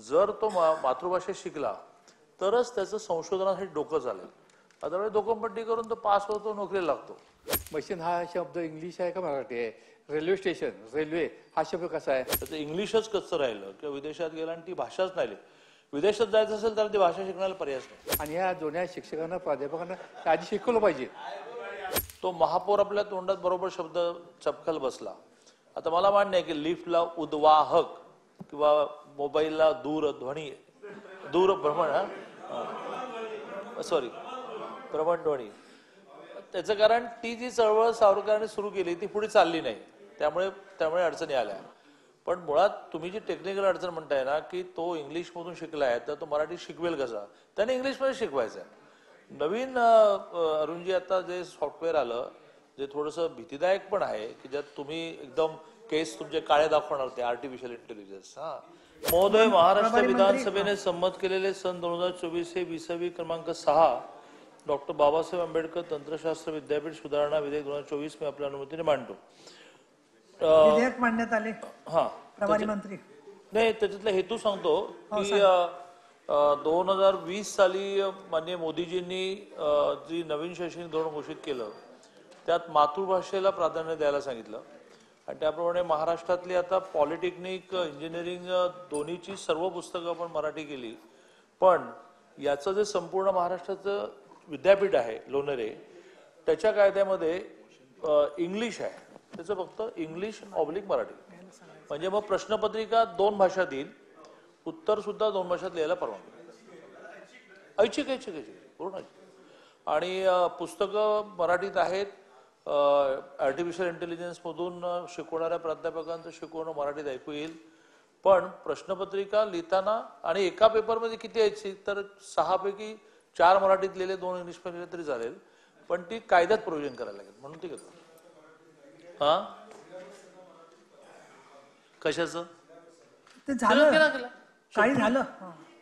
जर तो मातृभाषेत शिकला तरच त्याचं संशोधनासाठी डोकं चालेल. अदरवाईज डोकंपट्टी करून तो पास होतो, नोकरीला लागतो. मशीन हा शब्द इंग्लिश आहे का मराठी आहे? रेल्वे स्टेशन, रेल्वे हा शब्द कसा आहे? त्याचं इंग्लिशच कच्चं राहिलं किंवा विदेशात गेला आणि ती भाषाच नाही. विदेशात जायचं असेल तर ती भाषा शिकण्याला पर्यायच नाही. आणि या जुन्या शिक्षकांना प्राध्यापकांना आधी शिकवलं पाहिजे. तो महापौर आपल्या तोंडात बरोबर शब्द चपखल बसला. आता मला मान्य आहे की लिफ्टला उद्वाहक किंवा मोबाईलला दूरध्वनी भ्रमणध्वनी त्याचं कारण ती जी चळवळ सावरकरांनी सुरू केली ती पुढे चालली नाही, त्यामुळे अडचणी आल्या. पण मुळात तुम्ही जी टेक्निकल अडचण म्हणताय ना की तो इंग्लिश मधून शिकलाय तर तो मराठी शिकवेल कसा? त्याने इंग्लिशमध्ये शिकवायचं. नवीन अरुणजी आता जे सॉफ्टवेअर आलं जे थोडंसं भीतीदायक पण आहे की ज्यात तुम्ही एकदम केस तुमचे काळे दाखवणार ते आर्टिफिशियल इंटेलिजन्स. महोदय, महाराष्ट्र विधानसभेने संमत केलेले सन 2024 हे 20वी क्रमांक 6 डॉक्टर बाबासाहेब आंबेडकर तंत्रशास्त्र विद्यापीठ सुधारणा विधेयक 2024 मी आपल्या अनुमतीने मांडतो. विधेयक मांडण्यात आले. हा, प्रभारी मंत्री नाही, त्याच्यातला हेतू सांगतो की 2020 साली माननीय मोदीजींनी जी नवीन शैक्षणिक धोरण घोषित केलं त्यात मातृभाषेला प्राधान्य द्यायला सांगितलं आणि त्याप्रमाणे महाराष्ट्रातली आता पॉलिटेक्निक, इंजिनिअरिंग दोन्हीची सर्व पुस्तकं आपण मराठी केली. पण याचं जे संपूर्ण महाराष्ट्राचं विद्यापीठ आहे लोणेरे त्याच्या कायद्यामध्ये इंग्लिश आहे, त्याचं फक्त इंग्लिश ऑब्लिक मराठी. म्हणजे मग प्रश्नपत्रिका 2 भाषात देईल, उत्तर सुद्धा 2 भाषात लिहायला परवानगी. ऐच्छिक पूर्ण. आणि पुस्तकं मराठीत आहेत. आर्टिफिशियल इंटेलिजन्स मधून शिकवणाऱ्या प्राध्यापकांचं शिकवणं मराठीत ऐकू येईल. पण प्रश्नपत्रिका लिहिताना आणि एका पेपरमध्ये किती ऐच्छिक तर 6 पैकी 4 मराठीत लिहिले, 2 इंग्लिश मध्ये लिहिले तरी चालेल, पण ती कायद्यात प्रोव्हिजन करायला लागेल म्हणून ती घेतो. हा, कशाचं ते झालं काही झालं.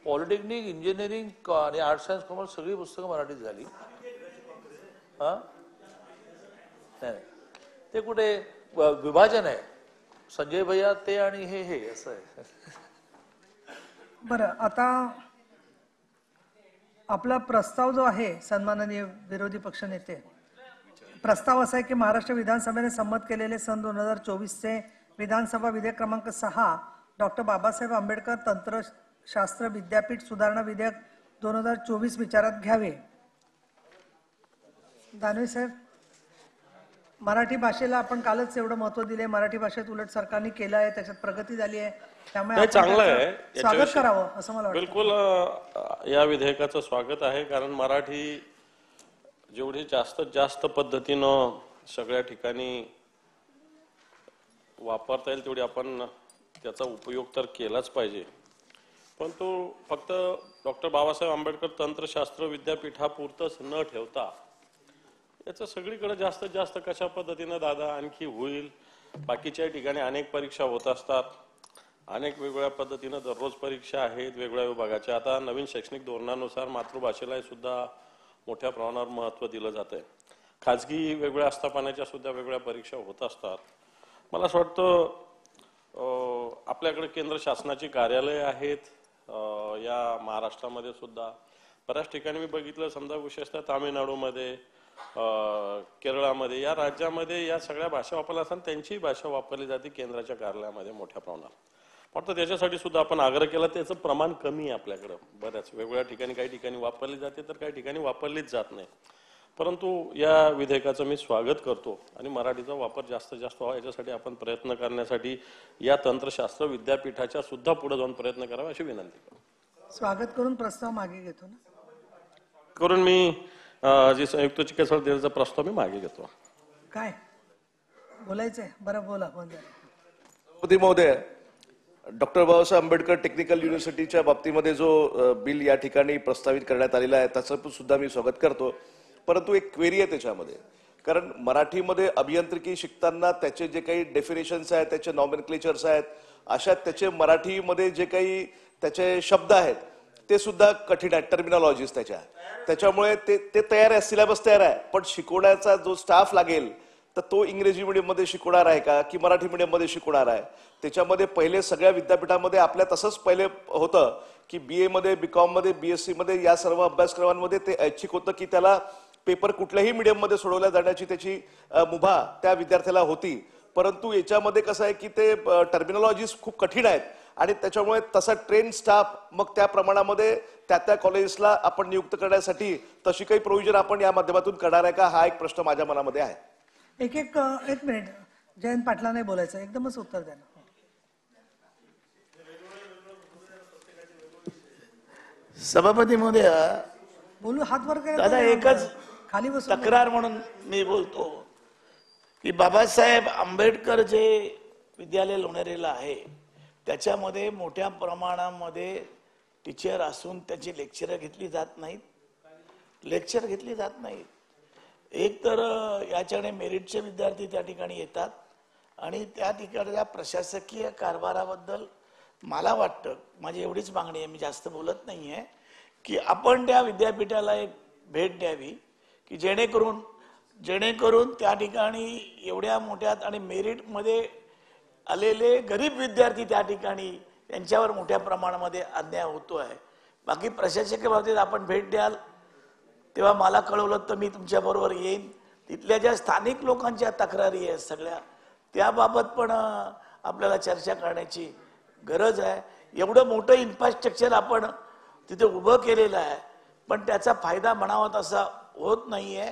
पॉलिटेक्निक, इंजिनिअरिंग आणि आर्ट्स सायन्स कॉमर्स सगळी पुस्तकं मराठीत झाली. हा, नाही ते कुठे विभाजन आहे संजय भैया ते आणि हे असं आहे. बरं, आता आपला प्रस्ताव जो आहे सन्माननीय विरोधी पक्षनेते, प्रस्ताव असा आहे की महाराष्ट्र विधानसभेने संमत केलेले सन 2024चे विधानसभा विधेयक क्रमांक 6 डॉक्टर बाबासाहेब आंबेडकर तंत्रशास्त्र विद्यापीठ सुधारणा विधेयक 2024 विचारात घ्यावे. दानवे साहेब, मराठी भाषेला आपण कालच एवढं महत्व दिले, मराठी भाषेत उलट सरकारने केलं आहे, त्याच्यात प्रगती झाली आहे, त्यामुळे चांगलं आहे, स्वागत करावं असं मला वाटतं. बिलकुल या विधेयकाचं स्वागत आहे. कारण मराठी जेवढी जास्तीत जास्त पद्धतीनं सगळ्या ठिकाणी वापरता येईल तेवढी आपण त्याचा उपयोग तर केलाच पाहिजे. पण तो फक्त डॉक्टर बाबासाहेब आंबेडकर तंत्रशास्त्र विद्यापीठापुरतंच न ठेवता याचं सगळीकडे जास्तीत जास्त कशा पद्धतीनं दादा आणखी होईल. बाकीच्या ठिकाणी अनेक परीक्षा होत असतात, अनेक वेगवेगळ्या पद्धतीनं दररोज परीक्षा आहेत वेगवेगळ्या विभागाच्या. आता नवीन शैक्षणिक धोरणानुसार मातृभाषेला सुद्धा मोठ्या प्रमाणावर महत्त्व दिलं जात आहे. खाजगी वेगवेगळ्या आस्थापनाच्या सुद्धा वेगवेगळ्या परीक्षा होत असतात. मला असं वाटतं आपल्याकडे केंद्र शासनाची कार्यालय आहेत या महाराष्ट्रामध्ये सुद्धा बऱ्याच ठिकाणी मी बघितलं. समजा विशेषतः तामिळनाडूमध्ये, केरळामध्ये, या राज्यामध्ये या सगळ्या भाषा वापरल्या असताना त्यांची भाषा वापरली जाते केंद्राच्या कार्यालयामध्ये मोठ्या प्रमाणात. वाटतं त्याच्यासाठी सुद्धा आपण आग्रह केला. त्याचं प्रमाण कमी आहे आपल्याकडं. बऱ्याच वेगवेगळ्या ठिकाणी काही ठिकाणी वापरली जाते तर काही ठिकाणी वापरलीच जात नाही. परंतु या विधेयकाचं मी स्वागत करतो आणि मराठीचा वापर जास्तीत जास्त व्हावा याच्यासाठी आपण प्रयत्न करण्यासाठी या तंत्रशास्त्र विद्यापीठाच्या सुद्धा पुढे जाऊन प्रयत्न करावा अशी विनंती करतो. स्वागत करून प्रस्ताव मागे घेतो ना करून मी जी संयुक्त चिकित्सा दिल्याचा प्रस्ताव मी मागे घेतो. काय बोलायचंय? बरं बोला. महोदय, डॉक्टर बाबासाहेब आंबेडकर टेक्निकल युनिव्हर्सिटीच्या बाबतीमध्ये जो बिल या ठिकाणी प्रस्तावित करण्यात आलेला आहे त्याचं सुद्धा मी स्वागत करतो. परंतु एक क्वेरी आहे त्याच्यामध्ये, कारण मराठीमध्ये अभियांत्रिकी शिकताना त्याचे जे काही डेफिनेशन्स आहेत, त्याचे नॉमेनक्लेचर्स आहेत, अशा त्याचे मराठीमध्ये जे काही त्याचे शब्द आहेत ते सुद्धा कठीण आहेत, टर्मिनॉलॉजीज त्याच्यामुळे ते तयार आहे, सिलेबस तयार आहे, पण शिकवण्याचा जो स्टाफ लागेल तर तो इंग्रजी मीडियममध्ये शिकवणार आहे का की मराठी मीडियममध्ये शिकवणार आहे? त्याच्यामध्ये पहिले सगळ्या विद्यापीठामध्ये आपल्या तसंच पहिले होतं की BA मध्ये, BCom मध्ये, BSc मध्ये या सर्व अभ्यासक्रमांमध्ये ते ऐच्छिक होतं की त्याला पेपर कुठल्याही मीडियममध्ये सोडवल्या जाण्याची त्याची मुभा त्या विद्यार्थ्याला होती. परंतु याच्यामध्ये कसं आहे की ते टर्मिनॉलॉजीज खूप कठीण आहेत आणि त्याच्यामुळे तसा ट्रेन स्टाफ मग त्या प्रमाणामध्ये त्या कॉलेजेसला आपण नियुक्त करण्यासाठी तशी काही प्रोव्हिजन आपण या माध्यमातून करणार आहे का, हा एक प्रश्न माझ्या मनामध्ये आहे. एक मिनिट, जयंत पाटलांना बोलायचं, एकदमच उत्तर द्या ना. सभापती महोदय, बोलू, हात वर करा. दादा एकच खाली बसून तक्रार म्हणून मी बोलतो की बाबासाहेब आंबेडकर जे विद्यालय लोणेरेला आहे त्याच्यामध्ये मोठ्या प्रमाणामध्ये टीचर असून त्याची लेक्चर घेतली जात नाहीत. एक तर याच्याकडे मेरिटचे विद्यार्थी त्या ठिकाणी येतात आणि त्या ठिकाणच्या प्रशासकीय कारभाराबद्दल मला वाटतं, माझी एवढीच मागणी आहे, मी जास्त बोलत नाहीये, की आपण त्या विद्यापीठाला एक भेट द्यावी की जेणेकरून त्या ठिकाणी एवढ्या मोठ्यात आणि मेरिटमध्ये आलेले गरीब विद्यार्थी त्या ठिकाणी त्यांच्यावर मोठ्या प्रमाणामध्ये अन्याय होतो आहे. बाकी प्रशासकीय बाबतीत आपण भेट द्याल तेव्हा मला कळवलं तर मी तुमच्याबरोबर येईन. तिथल्या ज्या स्थानिक लोकांच्या तक्रारी आहेत सगळ्या त्याबाबत पण आपल्याला चर्चा करण्याची गरज आहे. एवढं मोठं इन्फ्रास्ट्रक्चर आपण तिथे उभं केलेलं आहे पण त्याचा फायदा म्हणावा तसा होत नाहीये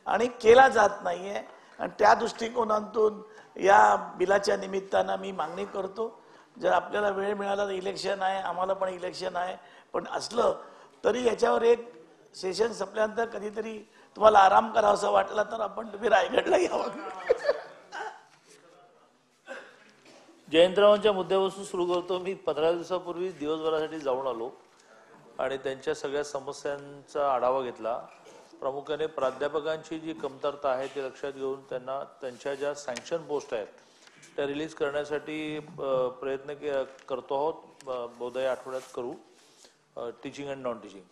आणि केला जात नाहीये. आणि त्या दृष्टिकोनातून या बिलाच्या निमित्तानं मी मागणी करतो, जर आपल्याला वेळ मिळाला तर इलेक्शन आहे, आम्हाला पण इलेक्शन आहे, पण असलं तरी याच्यावर एक सेशन संपल्यानंतर कधीतरी तुम्हाला आराम करावा वाटला तर आपण तुम्ही रायगडला यावं. जयंतरावांच्या मुद्द्यापासून सुरू करतो. मी 15 दिवसापूर्वी दिवसभरासाठी जाऊन आलो आणि त्यांच्या सगळ्या समस्यांचा आढावा घेतला. प्रामुख्याने प्राध्यापकांची जी कमतरता आहे ते लक्षात घेऊन त्यांना त्यांच्या ज्या सँक्शन पोस्ट आहेत त्या रिलीज करण्यासाठी प्रयत्न करतो आहोत. बहुधा आठवड्यात करू, टीचिंग अँड नॉन टीचिंग.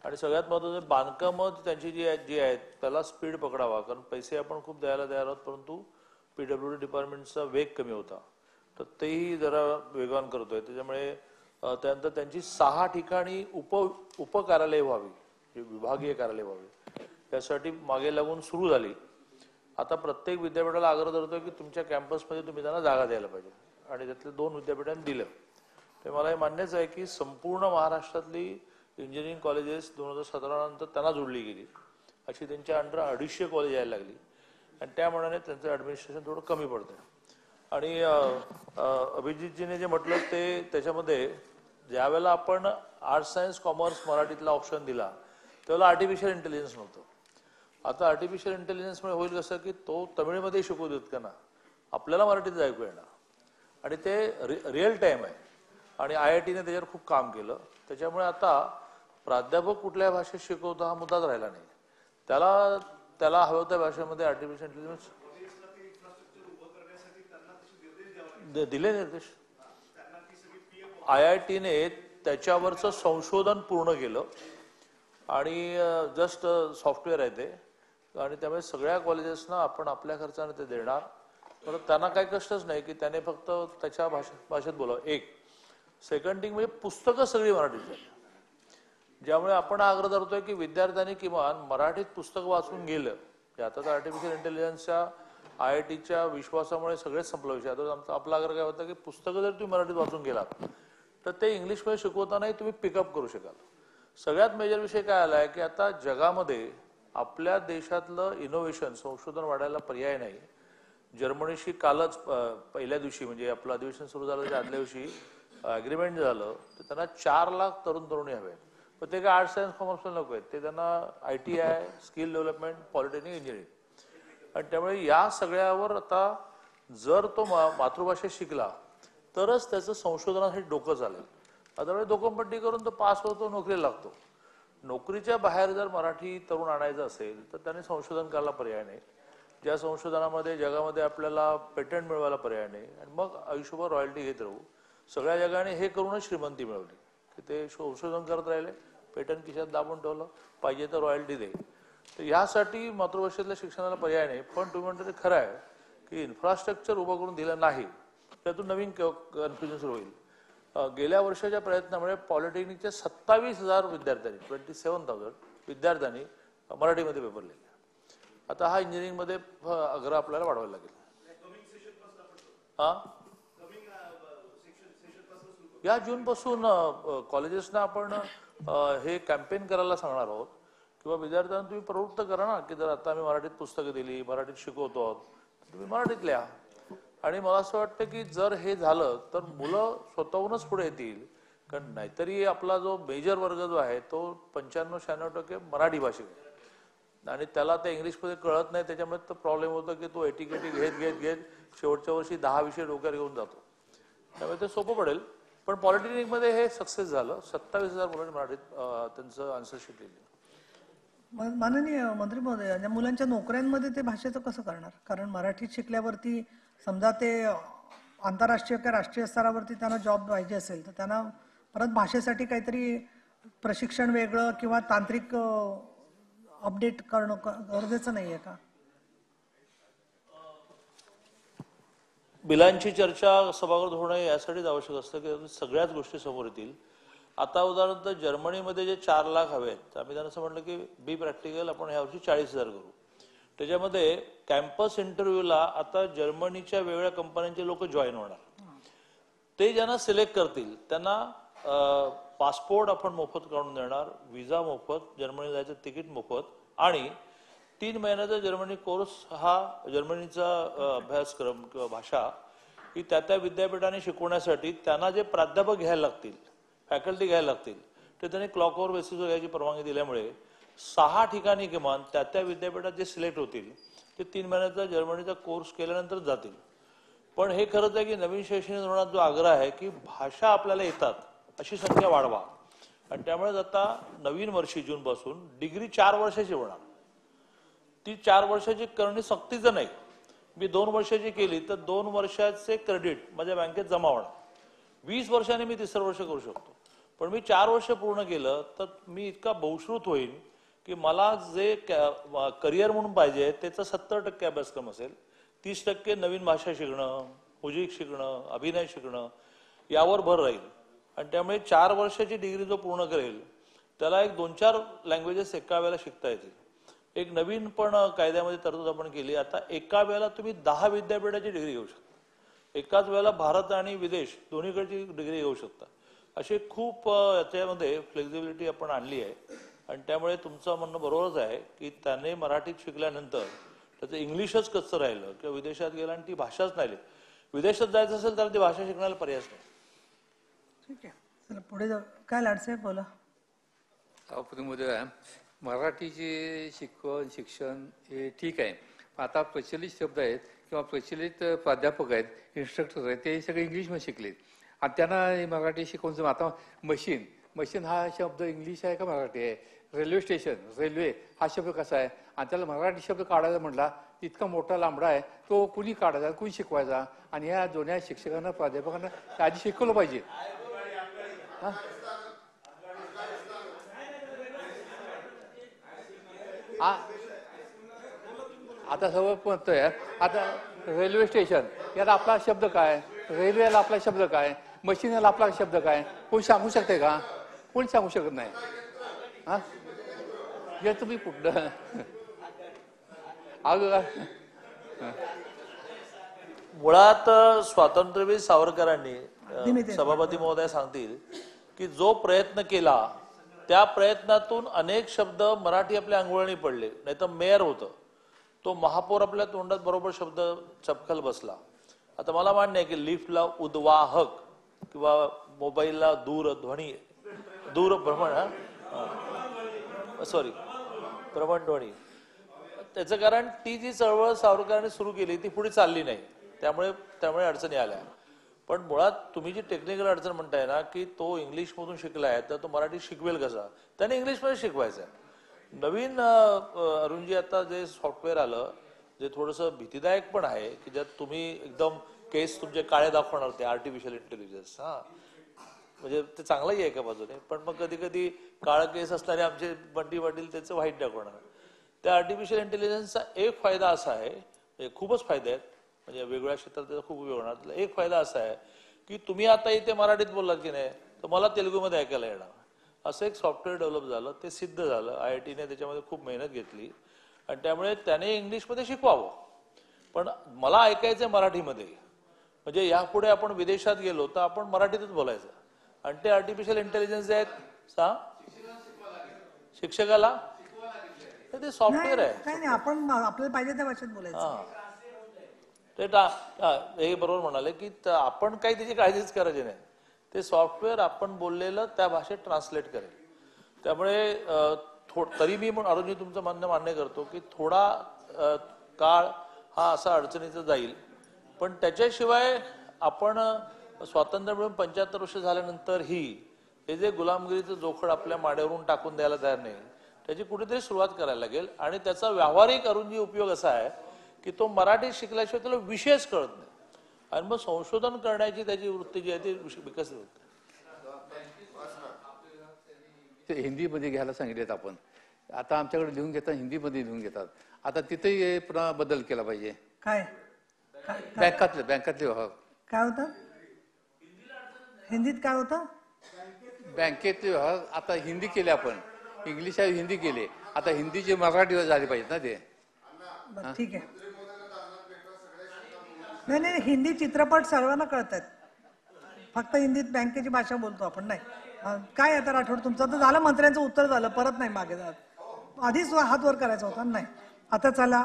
आणि सगळ्यात महत्त्वाचं बांधकामं त्यांची जी आहेत त्याला स्पीड पकडावा, कारण पैसे आपण खूप द्यायला तयार आहोत परंतु PWD डिपार्टमेंटचा वेग कमी होता, तर तेही जरा वेगवान करतोय. त्याच्यामुळे त्यानंतर त्यांची 6 ठिकाणी उपकार्यालय व्हावी, विभागीय कार्यालय व्हावी, यासाठी मागे लागून सुरू झाली. आता प्रत्येक विद्यापीठाला आग्रह धरतोय की तुमच्या कॅम्पसमध्ये तुम्ही त्यांना जागा द्यायला पाहिजे आणि त्यातले 2 विद्यापीठांनी दिलं. ते मला हे मान्यच आहे की संपूर्ण महाराष्ट्रातली इंजिनिअरिंग कॉलेजेस 2017 नंतर त्यांना जोडली गेली, अशी त्यांच्या अंडर 250 कॉलेज यायला लागली आणि त्या मनाने त्यांचं ॲडमिनिस्ट्रेशन थोडं कमी पडतंय. आणि अभिजितजीने जे म्हटलं ते त्याच्यामध्ये ज्यावेळेला आपण आर्ट्स सायन्स कॉमर्स मराठीतला ऑप्शन दिला त्यावेळेला आर्टिफिशियल इंटेलिजन्स नव्हतं. आता आर्टिफिशियल इंटेलिजन्समुळे होईल कसं की तो तमिळमध्ये शिकवू देत का ना, आपल्याला मराठीत ऐकू येणार आणि ते रिअल टाईम आहे. आणि IITने त्याच्यावर खूप काम केलं. त्याच्यामुळे आता प्राध्यापक कुठल्या भाषेत शिकवतो हा मुद्दाच राहिला नाही. त्याला हव्या त्या भाषेमध्ये आर्टिफिशियल इंटेलिजन्स दिले निर्देश. IITने त्याच्यावरचं संशोधन पूर्ण केलं आणि जस्ट सॉफ्टवेअर आहे ते, आणि त्यामुळे सगळ्या कॉलेजेसना आपण आपल्या खर्चाने ते देणार. तर त्यांना काही कष्टच नाही की त्याने फक्त त्याच्या भाषेत बोलावं. एक सेकंड थिंग म्हणजे पुस्तकं सगळी मराठीत झाली, ज्यामुळे आपण आग्रह धरतोय की विद्यार्थ्यांनी किमान मराठीत पुस्तक वाचून गेलं. आता तर आर्टिफिशियल इंटेलिजन्सच्या IITच्या विश्वासामुळे सगळेच संपलं विषय. आता आपला आग्रह काय होता की पुस्तकं जर तुम्ही मराठीत वाचून गेलात तर ते इंग्लिशमध्ये शिकवतानाही तुम्ही पिकअप करू शकाल. सगळ्यात मेजर विषय काय आला आहे की आता जगामध्ये आपल्या देशातलं इनोव्हेशन संशोधन वाढायला पर्याय नाही. जर्मनीशी कालच पहिल्या दिवशी म्हणजे आपलं अधिवेशन सुरू झालं त्या आदल्या दिवशी ॲग्रीमेंट झालं, तर त्यांना 4 लाख तरुणी हवे. पण ते काय आर्ट्स सायन्स कॉमर्सला नको आहेत, ते त्यांना ITI, skill development, polytechnic, engineering. आणि त्यामुळे या सगळ्यावर आता जर तो मातृभाषेत शिकला तरच त्याचं संशोधनासाठी डोकं चालेल. अदरवाईज डोकंपट्टी करून तो पास होतो, नोकरीला लागतो. नोकरीच्या बाहेर जर मराठी तरुण आणायचं असेल तर त्याने संशोधन करायला पर्याय नाही. ज्या संशोधनामध्ये जगामध्ये आपल्याला पेटंट मिळवायला पर्याय नाही आणि मग आयुष्यभर रॉयल्टी घेत राहू. सगळ्या जगाने हे करूनच श्रीमंती मिळवली की ते संशोधन करत राहिले, पेटंट खिशात दाबून ठेवलं, पाहिजे तर रॉयल्टी दे. तर यासाठी मातृभाषेतल्या शिक्षणाला पर्याय नाही. पण तुम्ही म्हणता ते खरं आहे की इन्फ्रास्ट्रक्चर उभं करून दिलं नाही त्यातून नवीन कन्फ्युजन सुरू होईल. गेल्या वर्षाच्या प्रयत्नामुळे पॉलिटेक्निकच्या 27,000 विद्यार्थ्यांनी 27,000 विद्यार्थ्यांनी मराठीमध्ये पेपर लिहिले. आता हा इंजिनिअरिंगमध्ये आग्रह आपल्याला वाढवायला लागेल. या जूनपासून कॉलेजेसना आपण हे कॅम्पेन करायला सांगणार आहोत किंवा विद्यार्थ्यांना तुम्ही प्रवृत्त करा ना की जर आता आम्ही मराठीत पुस्तकं दिली, मराठीत शिकवतो आहोत, तुम्ही मराठीत लिहा. आणि मला असं वाटतं की जर हे झालं तर मुलं स्वतःहूनच पुढे येतील. कारण नाहीतरी आपला जो मेजर वर्ग जो आहे तो 95-96% मराठी भाषिक आहे आणि त्याला ते इंग्लिशमध्ये कळत नाही. त्याच्यामुळे तर प्रॉब्लेम होतो की तो एटीकेटी घेत शेवटच्या वर्षी 10 विषय डोक्यावर घेऊन जातो. त्यामुळे ते सोपं पडेल. पण पॉलिटेक्निकमध्ये हे सक्सेस झालं. 27,000 मुलांनी मराठीत त्यांचं आन्सरशीट लिहिली. माननीय मंत्री महोदय, या मुलांच्या नोकऱ्यांमध्ये ते भाषेचं कसं करणार? कारण मराठीत शिकल्यावरती समजा ते आंतरराष्ट्रीय किंवा राष्ट्रीय स्तरावरती त्यांना जॉब पाहिजे असेल तर त्यांना परत भाषेसाठी काहीतरी प्रशिक्षण वेगळं किंवा तांत्रिक अपडेट करणं गरजेचं नाहीये का? बिलांची चर्चा सभागृहात होणं यासाठीच आवश्यक असतं की सगळ्याच गोष्टी समोर येतील. आता उदाहरणार्थ जर्मनीमध्ये जे 4 लाख हवेत, आम्ही त्यांना असं म्हटलं की बी प्रॅक्टिकल आपण ह्यावर्षी 40,000 करू. त्याच्यामध्ये कॅम्पस इंटरव्ह्यूला आता जर्मनीच्या वेगळ्या कंपन्यांचे लोक जॉईन होणार. ते ज्यांना सिलेक्ट करतील त्यांना पासपोर्ट आपण मोफत काढून देणार, विजा मोफत, जर्मनीला जायचं तिकीट मोफत आणि 3 महिन्याचा जर्मनी कोर्स. हा जर्मनीचा अभ्यासक्रम किंवा भाषा ही त्या विद्यापीठाने शिकवण्यासाठी त्यांना जे प्राध्यापक घ्यायला लागतील, फॅकल्टी घ्यायला लागतील, ते त्यांनी क्लॉकवर बेसिसवर घ्यायची परवानगी दिल्यामुळे 6 ठिकाणी किमान त्या विद्यापीठात जे सिलेक्ट होतील ते 3 महिन्याचा जर्मनीचा कोर्स केल्यानंतर जातील. पण हे खरंच आहे की नवीन शैक्षणिक धोरणात जो आग्रह आहे की भाषा आपल्याला येतात अशी संख्या वाढवा. आणि त्यामुळे आता नवीन वर्षी जूनपासून डिग्री 4 वर्षाची होणार. ती 4 वर्षाची करणे सक्तीचं नाही. मी 2 वर्षाची केली तर 2 वर्षाचे क्रेडिट माझ्या बँकेत जमा होणार. 20 वर्षांनी मी 3रं वर्ष करू शकतो. पण मी 4 वर्ष पूर्ण केलं तर मी इतका बहुश्रुत होईल की मला जे करिअर म्हणून पाहिजे त्याचा 70% अभ्यासक्रम असेल, 30% नवीन भाषा शिकणं, म्युझिक शिकणं, अभिनय शिकणं यावर भर राहील. आणि त्यामुळे 4 वर्षाची डिग्री जो पूर्ण करेल त्याला एक 2-4 लँग्वेजेस एका वेळेला शिकता येतील. एक नवीन पण कायद्यामध्ये तरतूद आपण केली. आता एका वेळेला तुम्ही 10 विद्यापीठाची डिग्री घेऊ शकता. एकाच वेळेला भारत आणि विदेश दोन्हीकडची डिग्री घेऊ शकता. असे खूप याच्यामध्ये फ्लेक्झिबिलिटी आपण आणली आहे. आणि त्यामुळे तुमचं म्हणणं बरोबरच आहे की त्याने मराठीत शिकल्यानंतर त्याचं इंग्लिशच कसं राहिलं किंवा विदेशात गेला आणि ती भाषाच नाही. विदेशात जायचं असेल तर ती भाषा शिकण्याला पर्यायच नाही. ठीक आहे, चला पुढे जाऊ. काय लाडसाहेब बोला. सभापतीमध्ये मराठीचे शिक्षण हे ठीक आहे. आता प्रचलित शब्द आहेत किंवा प्रचलित प्राध्यापक आहेत, इन्स्ट्रक्टर आहेत, ते सगळे इंग्लिशमध्ये शिकलेत आणि त्यांना मराठी शिकवून. आता मशीन हा शब्द इंग्लिश आहे का मराठी आहे? रेल्वे स्टेशन, रेल्वे हा शब्द कसा आहे? आणि त्याला मराठी शब्द काढायचा म्हटला इतका मोठा लांबडा आहे, तो कुणी काढायचा, कुणी शिकवायचा? आणि ह्या दोन्ही शिक्षकांना प्राध्यापकांना आधी शिकवलं पाहिजे. आता सगळं म्हणतोय. आता रेल्वे स्टेशन याला आपला शब्द काय? रेल्वेला आपला शब्द काय? मशीनला आपला शब्द काय? कोण सांगू शकते का? कोण सांगू शकत नाही. हा, हे तुम्ही कुठलं मुळात स्वातंत्र्यवीर सावरकरांनी, सभापती महोदय सांगतील की जो प्रयत्न केला त्या प्रयत्नातून अनेक शब्द मराठी आपल्या अंगवळणी पडले. नाही तर मेयर होतं, तो महापौर आपल्या तोंडात बरोबर शब्द चपखल बसला. आता मला मान्य आहे की लिफ्टला उद्वाहक किंवा मोबाईलला भ्रमणध्वनी, त्याचं कारण ती जी चळवळ सावरकरांनी सुरू केली ती पुढे चालली नाही. त्यामुळे अडचणी आल्या. पण मुळात तुम्ही जी टेक्निकल अडचण म्हणताय ना की तो इंग्लिशमधून शिकलाय तर तो मराठी शिकवेल कसा? त्याने इंग्लिशमध्ये शिकवायचं आहे. नवीन अरुणजी आता जे सॉफ्टवेअर आलं जे थोडंसं भीतीदायक पण आहे की ज्यात तुम्ही एकदम केस तुमचे काळे दाखवणार ते आर्टिफिशियल इंटेलिजन्स. म्हणजे ते चांगलंही आहे एका बाजूने, पण मग कधी कधी काळं केस असणारे आमचे बंडी पाटील त्याचं व्हाईट दाखवणार. त्या आर्टिफिशियल इंटेलिजन्सचा एक फायदा असा आहे, म्हणजे खूपच फायदे आहेत, म्हणजे वेगवेगळ्या क्षेत्रात त्याचा खूप उपयोग होणार. त्यातला एक फायदा असा आहे की तुम्ही आता इथे मराठीत बोललात की नाही, तर मला तेलुगूमध्ये ऐकायला येणार. असं एक सॉफ्टवेअर डेव्हलप झालं, ते सिद्ध झालं. IITने त्याच्यामध्ये खूप मेहनत घेतली आणि त्यामुळे त्याने इंग्लिशमध्ये शिकवावं, पण मला ऐकायचं मराठीमध्ये. म्हणजे यापुढे आपण विदेशात गेलो तर आपण मराठीतच बोलायचं. आणि ते आर्टिफिशियल इंटेलिजन्स जे आहेत शिक्षकाला ते सॉफ्टवेअर आहे. काही नाही, आपण आपल्याला पाहिजे त्या भाषेत बोलायचं. ते हे बरोबर म्हणाले की आपण काही त्याची काळजीच करायची नाही. ते सॉफ्टवेअर आपण बोललेलं त्या भाषेत ट्रान्सलेट करेल. त्यामुळे तरी मी अरुणजी तुमचं म्हणणं मान्य करतो की थोडा काळ हा असा अडचणीचा जाईल, पण त्याच्याशिवाय आपण स्वातंत्र्य मिळून 75 वर्ष झाल्यानंतर हे जे गुलामगिरीचं जोखड आपल्या माड्यावरून टाकून द्यायला तयार नाही, त्याची कुठेतरी सुरुवात करायला लागेल. आणि त्याचा व्यावहारिक अरुणजी उपयोग असा आहे की तो मराठी शिकल्याशिवाय त्याला विषयच कळत नाही आणि मग संशोधन करण्याची त्याची वृत्ती जी आहे ती विकसित होते. ते हिंदीमध्ये घ्यायला सांगितलेत आपण. आता आमच्याकडे लिहून घेतात, हिंदीमध्ये लिहून घेतात. आता तिथेही पुन्हा बदल केला पाहिजे. काय बँकातले व्यवहार काय होतं हिंदीत, काय होतं बँकेतले व्यवहार आता हिंदी केले आपण, इंग्लिश आहे हिंदी केले, आता हिंदीचे मराठी झाले पाहिजेत ना ते. बरं, ठीक आहे. नाही, हिंदी चित्रपट सर्वांना कळतात, फक्त हिंदीत बँकेची भाषा बोलतो आपण नाही. काय आता राठोड, तुमचं तर झालं, मंत्र्यांचं उत्तर झालं, परत नाही मागे जात. आधीच हात वर करायचा होता. नाही, आता चला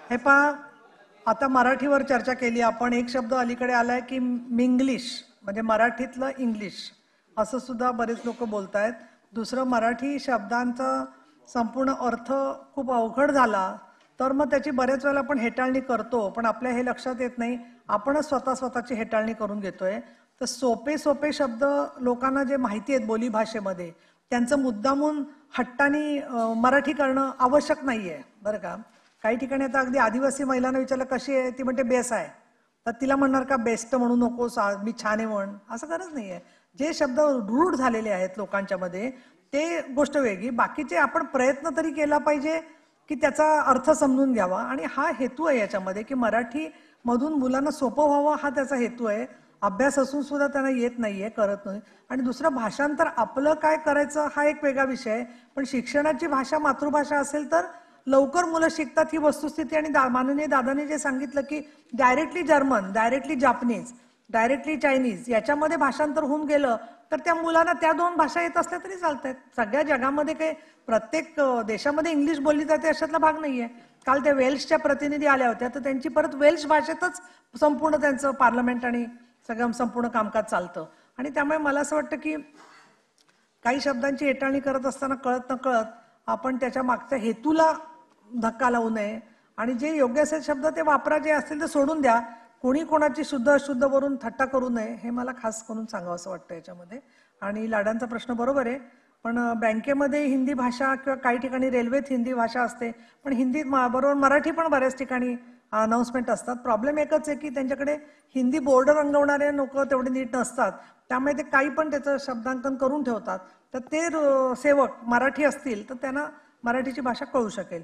हे पहा, आता मराठीवर चर्चा केली आपण. एक शब्द अलीकडे आलाय की मिंग्लिश, म्हणजे मराठीतलं इंग्लिश असं सुद्धा बरेच लोक बोलतायत. दुसरं, मराठी शब्दांचा संपूर्ण अर्थ खूप अवघड झाला तर मग त्याची बऱ्याच वेळेला आपण हेटाळणी करतो, पण आपल्या हे लक्षात येत नाही, आपणच स्वतःची हेटाळणी करून घेतोय. तर सोपे शब्द लोकांना जे माहिती आहेत बोली भाषेमध्ये, त्यांचं मुद्दामून हट्टानी मराठी करणं आवश्यक नाहीये बरं का. काही ठिकाणी आता अगदी आदिवासी महिलांना विचारलं कशी आहे, ती म्हणते बेस आहे, तर तिला म्हणणार का बेस्ट म्हणू नकोस, मी छान आहे म्हण, असं गरज नाहीये. जे शब्द रूढ झालेले आहेत लोकांच्या मध्ये ते गोष्ट वेगळी. बाकीचे आपण प्रयत्न तरी केला पाहिजे की त्याचा अर्थ समजून घ्यावा, आणि हा हेतू आहे याच्यामध्ये की मराठी मधून मुलांना सोपं व्हावं, हा त्याचा हेतू आहे. अभ्यास असून सुद्धा त्यांना येत नाहीये, करत नाही. आणि दुसरं, भाषांतर आपलं काय करायचं हा एक वेगळा विषय आहे, पण शिक्षणाची भाषा मातृभाषा असेल तर लवकर मुलं शिकतात ही वस्तुस्थिती. आणि माननीय दादाने जे सांगितलं की directly German, directly Japanese, directly Chinese याच्यामध्ये भाषांतर होऊन गेलं तर त्या मुलांना त्या 2 भाषा येत असल्या तरी चालतात. सगळ्या जगामध्ये काही प्रत्येक देशामध्ये इंग्लिश बोलली जाते अशातला भाग नाहीये. काल त्या वेल्सच्या प्रतिनिधी आल्या होत्या, तर त्यांची परत वेल्श भाषेतच संपूर्ण त्यांचं पार्लमेंट आणि सगळं संपूर्ण कामकाज चालतं. आणि त्यामुळे मला असं वाटतं की काही शब्दांची हेटाळणी करत असताना कळत नकळत आपण त्याच्या मागच्या हेतूला धक्का लावू नये, आणि जे योग्य असेल शब्द ते वापरा, जे असतील ते सोडून द्या. कोणी कोणाची शुद्ध अशुद्ध वरून थट्टा करू नये, हे मला खास करून सांगावं असं वाटतं याच्यामध्ये. आणि लाडांचा प्रश्न बरोबर आहे, पण बँकेमध्ये हिंदी भाषा किंवा काही ठिकाणी रेल्वेत हिंदी भाषा असते, पण हिंदी बरोबर मराठी पण बऱ्याच ठिकाणी अनाउन्समेंट असतात. प्रॉब्लेम एकच आहे की त्यांच्याकडे हिंदी बोर्ड रंगवणारे लोक तेवढे नीट नसतात, त्यामुळे ते काही पण त्याचं शब्दांकन करून ठेवतात. तर ते सेवक मराठी असतील तर त्यांना मराठीची भाषा कळू शकेल.